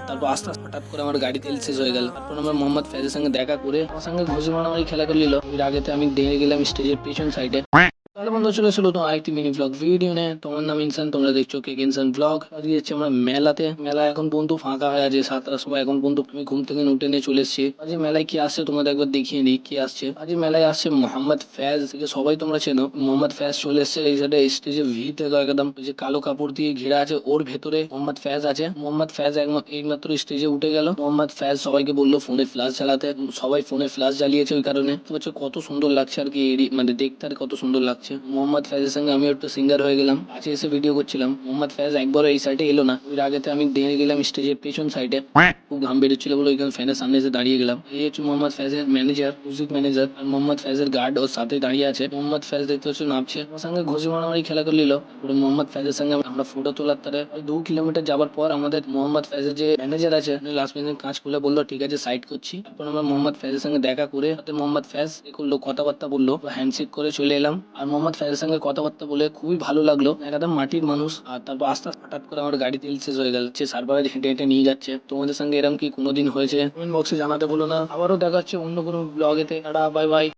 তারপর আস্তে আস্তে হঠাৎ করে আমার গাড়ি তেল শেষ হয়ে গেল। তারপর আমার মোহাম্মদ ফ্যাজের সঙ্গে দেখা করে আমার সঙ্গে ঘুষি মারামারি খেলা করে নিল। এর আগেতে আমি দেখে গেলাম স্টেজের পেছন সাইডে। তাহলে বন্ধু চলে এসেছিল তো আরেকটি মিনি ব্লগ ভিডিও নিয়ে। তোমার নাম ইনসান, তোমরা দেখছো কেক ইনসান ব্লগ। আজকে যাচ্ছি আমরা মেলাতে। মেলা এখন পর্যন্ত ফাঁকা হয়ে আছে 7টার সময়। এখন পর্যন্ত আমি ঘুম থেকে উঠে নিয়ে চলে এসেছি। আজ এই মেলায় কি আসছে তোমাদের একবার দেখিয়ে দিই কি আসছে। আজ এই মেলায় আসছে মোহাম্মদ ফ্যাজ, থেকে সবাই তোমরা চেনো। মোহাম্মদ ফ্যাজ চলে এসেছে এই সাইডে স্টেজে ভিড় থেকে একদম যে কালো কাপড় দিয়ে ঘেরা আছে ওর ভেতরে মোহাম্মদ ফ্যাজ আছে। মোহাম্মদ ফ্যাজ এইমাত্র স্টেজে উঠে গেল। মোহাম্মদ ফ্যাজ সবাইকে বললো ফোনে ফ্ল্যাশ জ্বালাতে। সবাই ফোনে ফ্ল্যাশ জ্বালিয়েছে ওই কারণে তো হচ্ছে কত সুন্দর লাগছে আর কি মানে দেখতে আর কত সুন্দর লাগছে। মোহাম্মদ ফ্যাজের সঙ্গে আমি একটু সিঙ্গার হয়ে গেলাম। কাছে এসে ভিডিও করছিলাম। মোহাম্মদ ফ্যাজ একবারও এই সাইডে এলো না। এর আগেতে আমি দেখে গেলাম স্টেজের পেছন সাইডে। খুব ঘাম বেরোচ্ছিল বলে ওইখানে ফ্যানের সামনে এসে দাঁড়িয়ে গেলাম। এই হচ্ছে মোহাম্মদ ফ্যাজের ম্যানেজার, মিউজিক ম্যানেজার। আর মোহাম্মদ ফ্যাজের গার্ড ওর সাথে দাঁড়িয়ে আছে। মোহাম্মদ ফ্যাজ দেখতে হচ্ছে নামছে, ওর সঙ্গে ঘুষি মারামারি খেলা করে নিল। পুরো মোহাম্মদ ফ্যাজের সঙ্গে আমরা ফটো তোলার তারে 2 কিলোমিটার যাবার পর আমাদের মোহাম্মদ ফ্যাজের যে ম্যানেজার আছে লাস্ট মিনিট কাজ খুলে বললো ঠিক আছে সাইড করছি। তারপর আমরা মোহাম্মদ ফ্যাজের সঙ্গে দেখা করে মোহাম্মদ ফ্যাজ এ করলো, কথাবার্তা বললো, হ্যান্ডশেক করে চলে এলাম। আর মোহাম্মদ ফ্যাজের সঙ্গে কথাবার্তা বলে খুবই ভালো লাগলো, একদম মাটির মানুষ। আর তারপর আস্তে আস্তে হঠাৎ করে আমার গাড়ি তেল শেষ হয়ে গেল, সার্ভারে হেঁটে হেঁটে নিয়ে যাচ্ছে। তোমাদের সঙ্গে এরকম কি কোনোদিন হয়েছে কমেন্ট বক্সে জানাতে বলো না। আবারও দেখা হচ্ছে অন্য কোনো ব্লগেতে। Tata, bye bye.